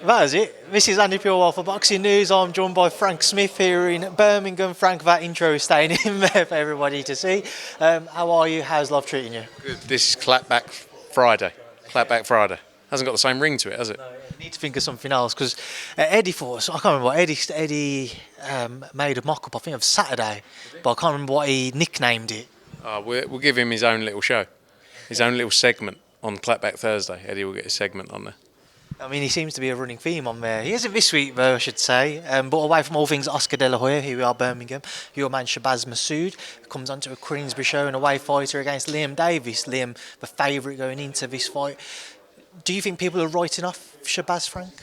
That is it. This is Andi Purewal for Boxing News. I'm joined by Frank Smith here in Birmingham. Frank, that intro is staying in there for everybody to see. How are you? How's life treating you? Good. This is Clapback Friday. Clapback Friday. Hasn't got the same ring to it, has it? I need to think of something else because Eddie thought, I can't remember what Eddie made a mock-up, I think, of Saturday, but I can't remember what he nicknamed it. We'll give him his own little show, his own little segment on Clapback Thursday. Eddie will get his segment on there. I mean, he seems to be a running theme on there. He isn't this week, though, I should say. But away from all things Oscar De La Hoya, here we are, Birmingham. Your man Shabazz Masoud comes onto a Queensberry show, an away fighter against Liam Davies. Liam, the favourite going into this fight. Do you think people are writing off Shabazz, Frank?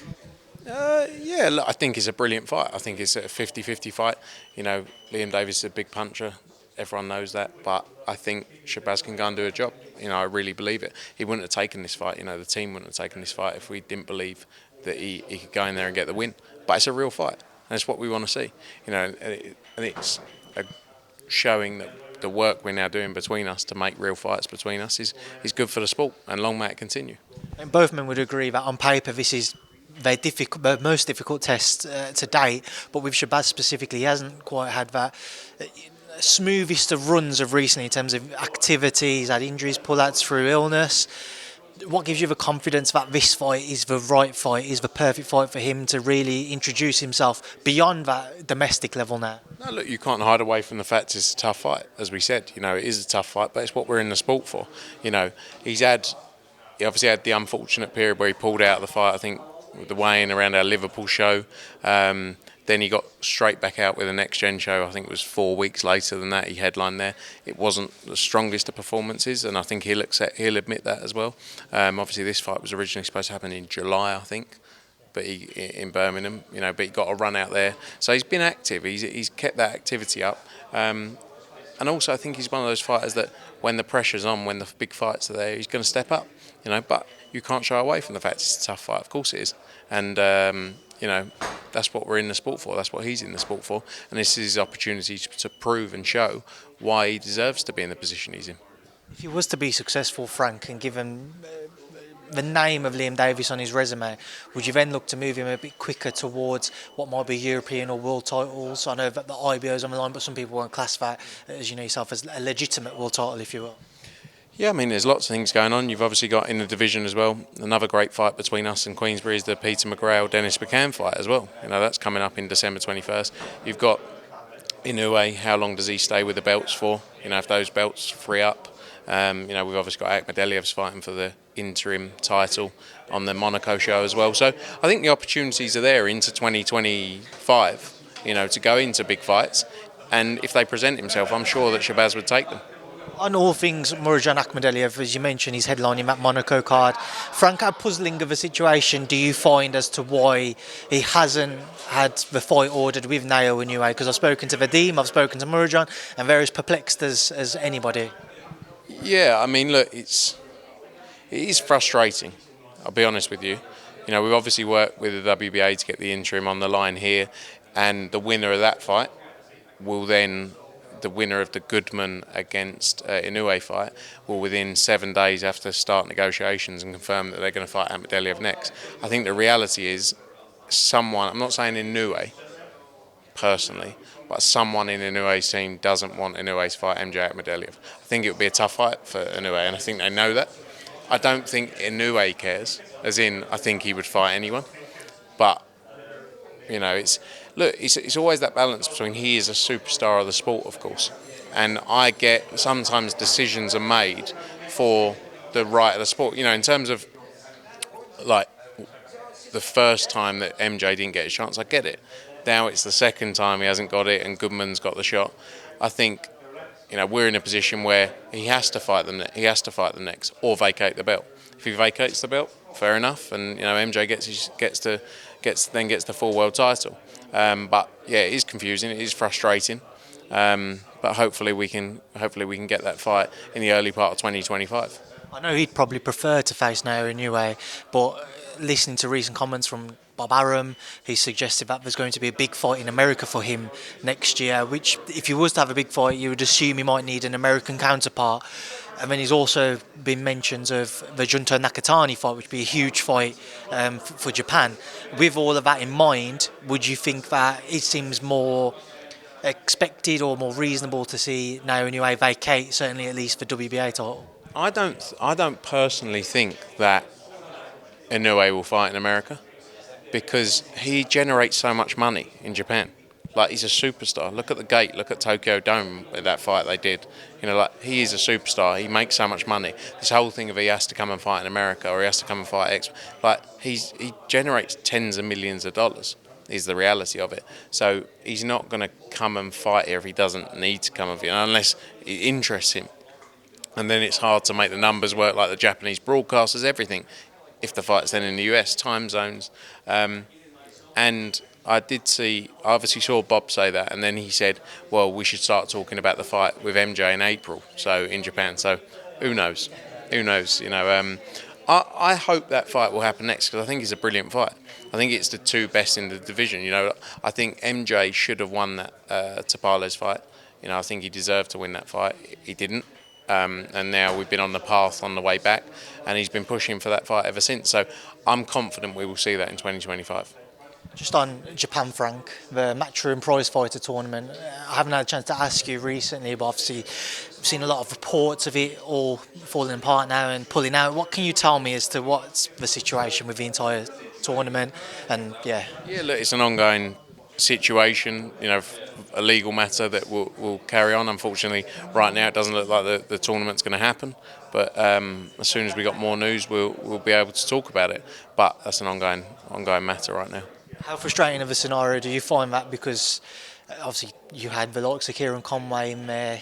Yeah, look, I think it's a brilliant fight. I think it's a 50-50 fight. You know, Liam Davies is a big puncher. Everyone knows that, but I think Shabazz can go and do a job. You know, I really believe it. He wouldn't have taken this fight. You know, the team wouldn't have taken this fight if we didn't believe that he could go in there and get the win. But it's a real fight, and it's what we want to see. You know, and it's showing that the work we're now doing between us to make real fights between us is good for the sport, and long may it continue. And both men would agree that on paper this is the most difficult test to date. But with Shabazz specifically, he hasn't quite had that smoothest of runs of recently in terms of activity. He's had injuries, pullouts through illness. What gives you the confidence that this fight is the right fight, is the perfect fight for him to really introduce himself beyond that domestic level now? No, look, you can't hide away from the fact it's a tough fight. As we said, you know, it is a tough fight, but it's what we're in the sport for. You know, he obviously had the unfortunate period where he pulled out of the fight, I think, with the weigh-in around our Liverpool show. Then he got straight back out with the Next Gen show. I think it was 4 weeks later than that. He headlined there. It wasn't the strongest of performances, and I think he'll admit that as well. Obviously, this fight was originally supposed to happen in July, I think, but in Birmingham. You know, but he got a run out there. So he's been active. He's kept that activity up. And also, I think he's one of those fighters that when the pressure's on, when the big fights are there, he's going to step up. You know, but you can't shy away from the fact it's a tough fight. Of course it is. And you know, that's what we're in the sport for. That's what he's in the sport for. And this is his opportunity to prove and show why he deserves to be in the position he's in. If he was to be successful, Frank, and given the name of Liam Davies on his resume, would you then look to move him a bit quicker towards what might be European or world titles? I know that the IBO is on the line, but some people won't class that, as you know yourself, as a legitimate world title, if you will. Yeah, I mean, there's lots of things going on. You've obviously got in the division as well. Another great fight between us and Queensberry is the Peter McGrail-Dennis McCann fight as well. You know, that's coming up in December 21st. You've got Inoue, how long does he stay with the belts for? You know, if those belts free up. You know, we've obviously got Akhmadaliev's fighting for the interim title on the Monaco show as well. So I think the opportunities are there into 2025, you know, to go into big fights. And if they present himself, I'm sure that Shabazz would take them. On all things Akhmadaliev, as you mentioned, he's headlining that Monaco card. Frank, how puzzling of a situation do you find as to why he hasn't had the fight ordered with Inoue? Because I've spoken to Vadim, I've spoken to Muradjan, and they're as perplexed as anybody. Yeah, I mean, look, it is frustrating, I'll be honest with you. You know, we've obviously worked with the WBA to get the interim on the line here, and the winner of that fight will then... The winner of the Goodman against Inoue fight will within 7 days after start negotiations and confirm that they're going to fight Akhmadaliev next. I think the reality is someone, I'm not saying Inoue personally, but someone in Inoue's team doesn't want Inoue to fight MJ Akhmadaliev. I think it would be a tough fight for Inoue, and I think they know that. I don't think Inoue cares, as in I think he would fight anyone, but you know, it's always that balance between he is a superstar of the sport, of course, and I get sometimes decisions are made for the right of the sport. You know, in terms of like the first time that MJ didn't get a chance, I get it. Now it's the second time he hasn't got it, and Goodman's got the shot. I think, you know, we're in a position where he has to fight them. He has to fight them next, or vacate the belt. If he vacates the belt, fair enough, and you know MJ gets the full world title. But yeah, it is confusing. It is frustrating. But hopefully we can get that fight in the early part of 2025. I know he'd probably prefer to face Inoue, but listening to recent comments from Bob Arum, he suggested that there's going to be a big fight in America for him next year, which if he was to have a big fight, you would assume he might need an American counterpart. And then he's also been mentions of the Junto Nakatani fight, which would be a huge fight for Japan. With all of that in mind, would you think that it seems more expected or more reasonable to see now Inoue vacate, certainly at least for WBA title? I don't personally think that Inoue will fight in America because he generates so much money in Japan. Like, he's a superstar. Look at the gate. Look at Tokyo Dome with that fight they did. You know, like, he is a superstar. He makes so much money. This whole thing of he has to come and fight in America or he has to come and fight X, like, he generates tens of millions of dollars. Is the reality of it. So he's not going to come and fight here if he doesn't need to come and fight, unless it interests him. And then it's hard to make the numbers work, like the Japanese broadcasters, everything. If the fight's then in the US, time zones. And I obviously saw Bob say that, and then he said, well, we should start talking about the fight with MJ in April, so in Japan. So who knows? Who knows? You know, I hope that fight will happen next because I think it's a brilliant fight. I think it's the two best in the division. You know, I think MJ should have won that Tapales fight. You know, I think he deserved to win that fight. He didn't. And now we've been on the path on the way back, and he's been pushing for that fight ever since. So I'm confident we will see that in 2025. Just on Japan, Frank, the Matchroom prize fighter tournament, I haven't had a chance to ask you recently, but obviously I've seen a lot of reports of it all falling apart now and pulling out. What can you tell me as to what's the situation with the entire tournament? And yeah, Look, it's an ongoing situation, you know, a legal matter that will carry on. Unfortunately, right now it doesn't look like the tournament's going to happen. But as soon as we got more news, we'll be able to talk about it. But that's an ongoing matter right now. how frustrating of a scenario do you find that? Because obviously you had the likes of Kieran Conway in there,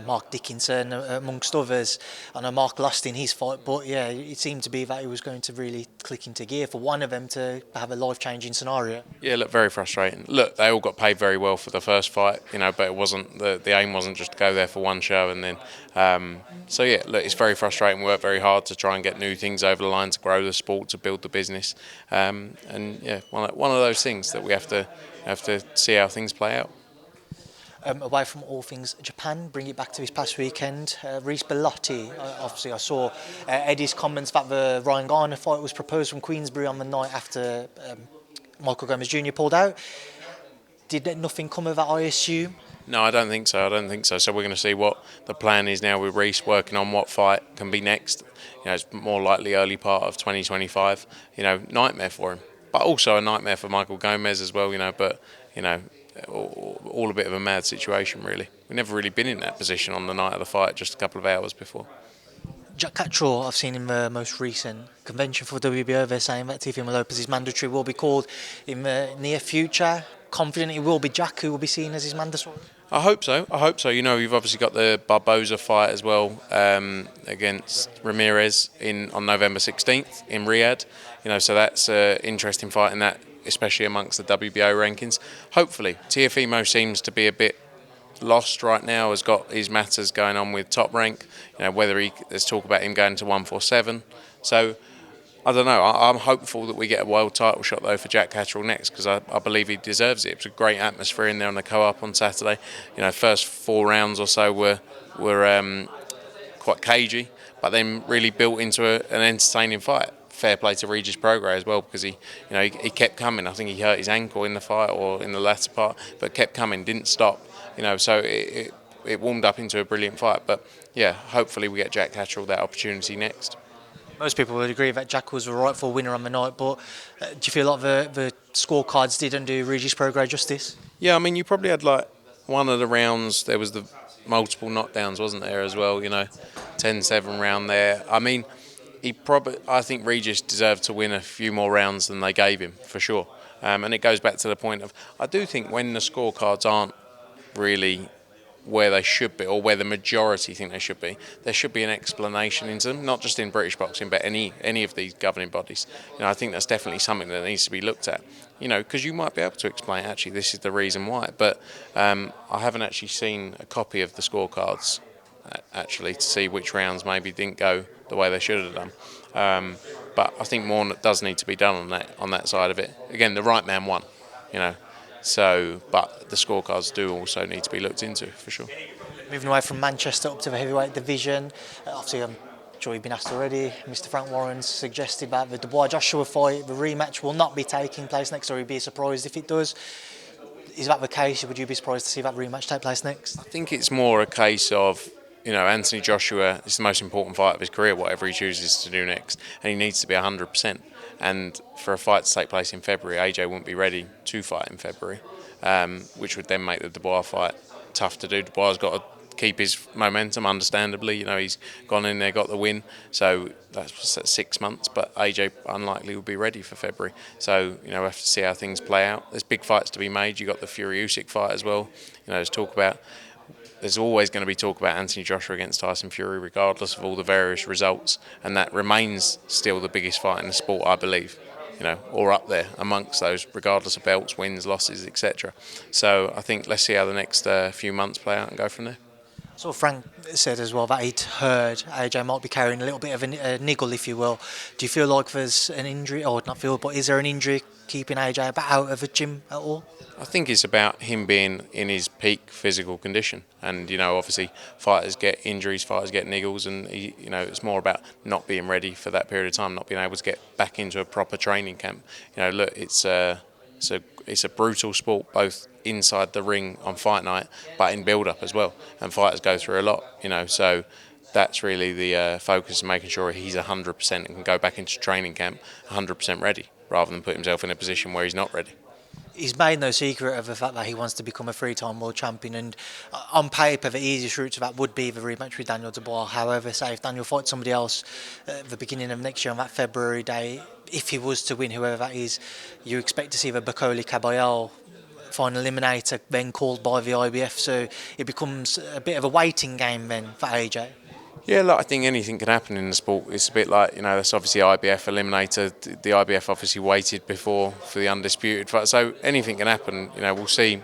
Mark Dickinson amongst others. I know Mark lost in his fight, but yeah, it seemed to be that it was going to really click into gear for one of them to have a life-changing scenario. Yeah, look, very frustrating. Look, they all got paid very well for the first fight, you know, but it wasn't the aim wasn't just to go there for one show and then. So yeah, look, it's very frustrating. We work very hard to try and get new things over the line, to grow the sport, to build the business, and yeah, one of those things that we have to see how things play out. Away from all things Japan, bring it back to this past weekend. Reece Bellotti, obviously I saw Eddie's comments that the Ryan Garner fight was proposed from Queensbury on the night after Michael Gomez Jr. pulled out. Did nothing come of that, I assume? No, I don't think so. So we're going to see what the plan is now with Reece working on what fight can be next. You know, it's more likely early part of 2025. You know, nightmare for him, but also a nightmare for Michael Gomez as well. You know, but you know, all a bit of a mad situation really. We've never really been in that position on the night of the fight, just a couple of hours before. Jack Catterall, I've seen in the most recent convention for WBO, they're saying that Teofimo Lopez's mandatory will be called in the near future. Confident it will be Jack who will be seen as his mandatory? I hope so. You know, you've obviously got the Barboza fight as well against Ramirez on November 16th in Riyadh. You know, so that's an interesting fight in that, especially amongst the WBO rankings. Hopefully, Teofimo seems to be a bit lost right now, has got his matters going on with Top Rank. You know, there's talk about him going to 147. So I don't know. I'm hopeful that we get a world title shot though for Jack Catterall next, because I believe he deserves it. It was a great atmosphere in there on the co-op on Saturday. You know, first 4 rounds or so were quite cagey, but then really built into an entertaining fight. Fair play to Regis Prograis as well, because he kept coming. I think he hurt his ankle in the fight or in the latter part, but kept coming, didn't stop. You know, so it warmed up into a brilliant fight. But yeah, hopefully we get Jack Catterall that opportunity next. Most people would agree that Jack was the rightful winner on the night, but do you feel like the scorecards didn't do Regis Prograis justice? Yeah, I mean, you probably had like one of the rounds, there was the multiple knockdowns, wasn't there, as well, you know, 10-7 round there. I mean, I think Regis deserved to win a few more rounds than they gave him, for sure. And it goes back to the point of, I do think when the scorecards aren't really where they should be, or where the majority think they should be, there should be an explanation into them, not just in British boxing, but any of these governing bodies. You know, I think that's definitely something that needs to be looked at. You know, because you might be able to explain, actually, this is the reason why. But I haven't actually seen a copy of the scorecards, actually, to see which rounds maybe didn't go the way they should have done. But I think more does need to be done on that side of it. Again, the right man won, you know. So, but the scorecards do also need to be looked into, for sure. Moving away from Manchester up to the heavyweight division, obviously I'm sure you've been asked already. Mr. Frank Warren's suggested that the Dubois-Joshua fight, the rematch, will not be taking place next, or he'd be surprised if it does. Is that the case? Would you be surprised to see that rematch take place next? I think it's more a case of, Anthony Joshua is the most important fight of his career, whatever he chooses to do next, and he needs to be 100%. And for a fight to take place in February, AJ wouldn't be ready to fight in February, which would then make the Dubois fight tough to do. Dubois has got to keep his momentum, understandably. He's gone in there, got the win, so that's 6 months, but AJ unlikely will be ready for February. So, we have to see how things play out. There's big fights to be made. You've got the Fury-Usyk fight as well. There's always going to be talk about Anthony Joshua against Tyson Fury, regardless of all the various results, and that remains still the biggest fight in the sport, I believe. Or up there amongst those, regardless of belts, wins, losses, etc. So I think let's see how the next few months play out and go from there. So Frank said as well that he'd heard AJ might be carrying a little bit of a niggle, if you will. Do you feel like there's an injury, or not feel, but is there an injury keeping AJ out of the gym at all? I think it's about him being in his peak physical condition, and obviously fighters get injuries, fighters get niggles, and it's more about not being ready for that period of time, not being able to get back into a proper training camp. Look, it's a brutal sport, both inside the ring on fight night, but in build-up as well. And fighters go through a lot, so that's really the focus, making sure he's 100% and can go back into training camp 100% ready, rather than put himself in a position where he's not ready. He's made no secret of the fact that he wants to become a three-time world champion, and on paper the easiest route to that would be the rematch with Daniel Dubois. However, say if Daniel fights somebody else at the beginning of next year on that February day, if he was to win, whoever that is, you expect to see the Bellotti-Garner final eliminator then called by the IBF, so it becomes a bit of a waiting game then for AJ. Yeah, look, I think anything can happen in the sport. It's a bit like, that's obviously IBF eliminator. The IBF obviously waited before for the undisputed fight. So anything can happen. We'll see.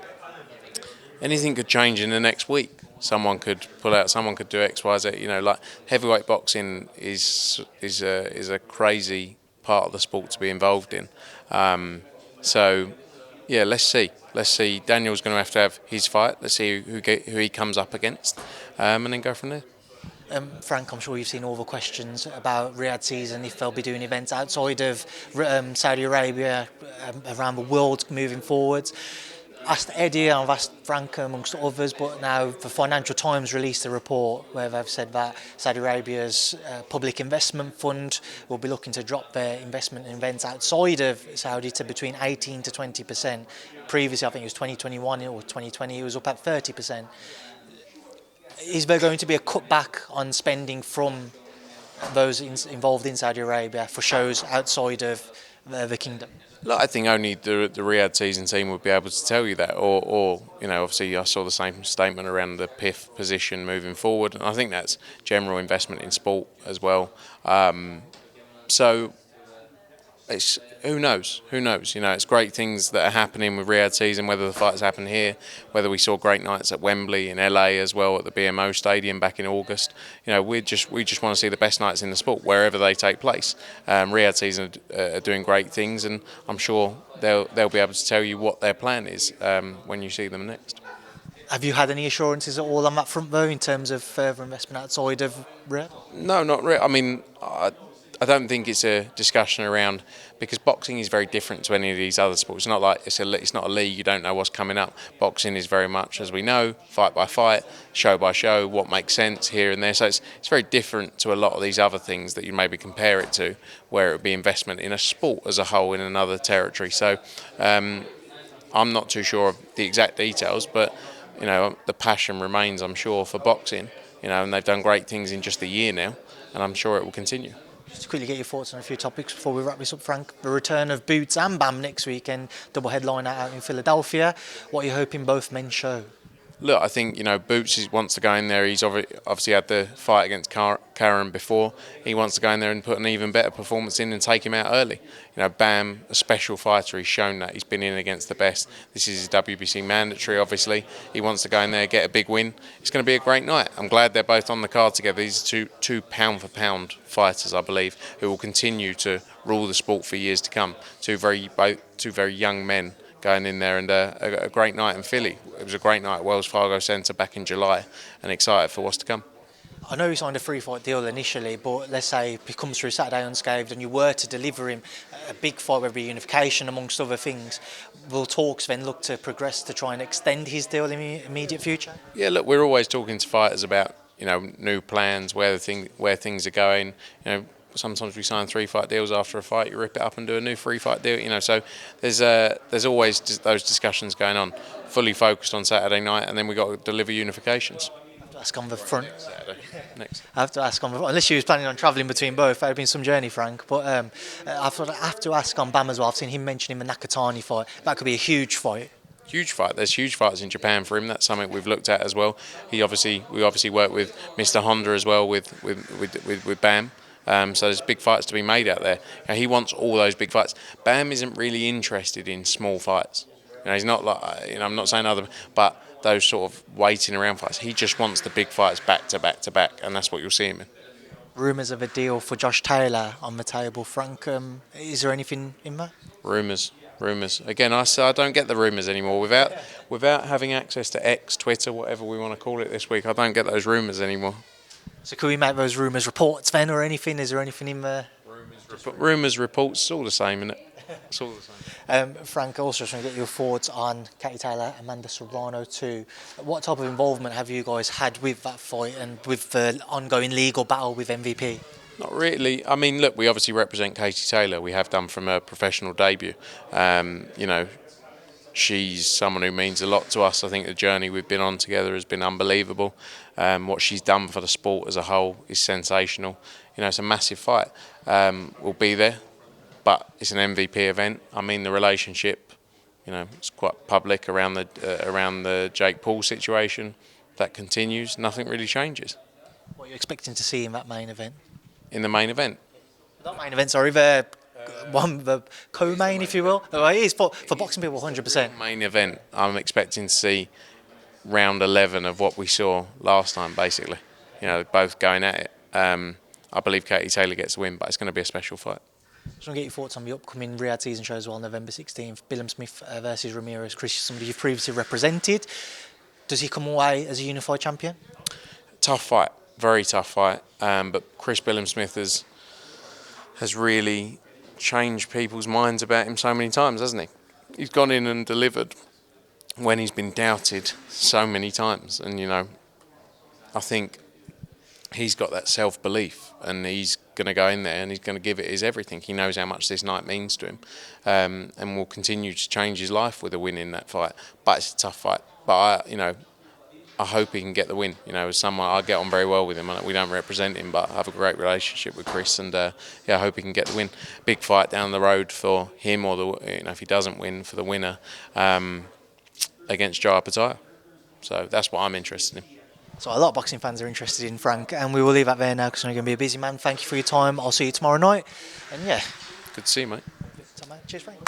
Anything could change in the next week. Someone could pull out, someone could do X, Y, Z. Like heavyweight boxing is a crazy part of the sport to be involved in. So, yeah, let's see. Daniel's going to have his fight. Let's see who he comes up against, and then go from there. Frank, I'm sure you've seen all the questions about Riyadh season, if they'll be doing events outside of Saudi Arabia, around the world moving forwards. Asked Eddie and I've asked Frank amongst others, but now the Financial Times released a report where they've said that Saudi Arabia's public investment fund will be looking to drop their investment in events outside of Saudi to between 18 to 20%. Previously, I think it was 2021 or 2020, it was up at 30%. Is there going to be a cutback on spending from those involved in Saudi Arabia for shows outside of the kingdom? Look, I think only the Riyadh season team would be able to tell you that, or obviously I saw the same statement around the PIF position moving forward, and I think that's general investment in sport as well. So it's who knows? It's great things that are happening with Riyadh season, whether the fights happen here, whether we saw great nights at Wembley, in LA as well, at the BMO Stadium back in August. We just want to see the best nights in the sport wherever they take place. Riyadh season are doing great things, and I'm sure they'll be able to tell you what their plan is when you see them next. Have you had any assurances at all on that front, though, in terms of further investment outside of Riyadh? No, not really. I mean, I don't think it's a discussion around, because boxing is very different to any of these other sports. It's not like it's not a league. You don't know what's coming up. Boxing is very much, as we know, fight by fight, show by show, what makes sense here and there. So it's very different to a lot of these other things that you maybe compare it to, where it would be investment in a sport as a whole in another territory. So I'm not too sure of the exact details, but the passion remains, I'm sure, for boxing. And they've done great things in just a year now, and I'm sure it will continue. Just to quickly get your thoughts on a few topics before we wrap this up, Frank. The return of Boots and Bam next weekend, double headliner out in Philadelphia. What are you hoping both men show? Look, I think, Boots wants to go in there. He's obviously had the fight against Karen before. He wants to go in there and put an even better performance in and take him out early. Bam, a special fighter. He's shown that. He's been in against the best. This is his WBC mandatory, obviously. He wants to go in there, get a big win. It's going to be a great night. I'm glad they're both on the card together. These are two pound-for-pound fighters, I believe, who will continue to rule the sport for years to come. Two very young men going in there, and a great night in Philly. It was a great night at Wells Fargo Centre back in July, and excited for what's to come. I know he signed a 3-fight deal initially, but let's say he comes through Saturday unscathed and you were to deliver him a big fight, whether unification amongst other things, will talks then look to progress to try and extend his deal in the immediate future? Yeah, look, we're always talking to fighters about new plans, where things are going. Sometimes we sign 3-fight deals after a fight. You rip it up and do a new 3-fight deal. So there's always those discussions going on. Fully focused on Saturday night, and then we got to deliver unifications. Ask on the front. Saturday. Next. I have to ask on the front. Unless you was planning on travelling between both, that would have been some journey, Frank. But I have to ask on Bam as well. I've seen him mentioning the Nakatani fight. That could be a huge fight. Huge fight. There's huge fights in Japan for him. That's something we've looked at as well. We obviously work with Mr. Honda as well with Bam. So there's big fights to be made out there. He wants all those big fights. Bam isn't really interested in small fights. He's not like I'm not saying other, but those sort of waiting around fights. He just wants the big fights back to back to back, and that's what you'll see him in. Rumours of a deal for Josh Taylor on the table, Frank. Is there anything in that? Rumours. Again, I don't get the rumours anymore. Without having access to X, Twitter, whatever we want to call it this week, I don't get those rumours anymore. So could we make those rumours reports then, or anything? Is there anything in there? Rumours, reports, it's all the same, isn't it? It's all the same. Frank, also just want to get your thoughts on Katie Taylor, Amanda Serrano too. What type of involvement have you guys had with that fight and with the ongoing legal battle with MVP? Not really. I mean, look, we obviously represent Katie Taylor. We have done from her professional debut. She's someone who means a lot to us. I think the journey we've been on together has been unbelievable. What she's done for the sport as a whole is sensational. It's a massive fight. We'll be there, but it's an MVP event. I mean, the relationship, it's quite public around the Jake Paul situation. That continues. Nothing really changes. What are you expecting to see in that main event? In the main event? Not main event, sorry, the co-main, if you will. It is for boxing people, 100%. Main event, I'm expecting to see round 11 of what we saw last time, basically. Both going at it. I believe Katie Taylor gets the win, but it's going to be a special fight. Just want to get your thoughts on the upcoming Riyadh season show as well, November 16th. Billam-Smith versus Ramirez. Chris, somebody you've previously represented. Does he come away as a unified champion? Tough fight, very tough fight. But Chris Billam-Smith has really changed people's minds about him so many times, hasn't he? He's gone in and delivered when he's been doubted so many times. And, I think he's got that self-belief, and he's going to go in there and he's going to give it his everything. He knows how much this night means to him, and will continue to change his life with a win in that fight. But it's a tough fight. But I hope he can get the win. As someone, I get on very well with him. We don't represent him, but I have a great relationship with Chris, and I hope he can get the win. Big fight down the road for him, or if he doesn't win, for the winner against Jaya Pataya. So that's what I'm interested in. So a lot of boxing fans are interested in Frank, and we will leave that there now because I'm going to be a busy man. Thank you for your time. I'll see you tomorrow night, and yeah. Good to see you, mate. Cheers, Frank.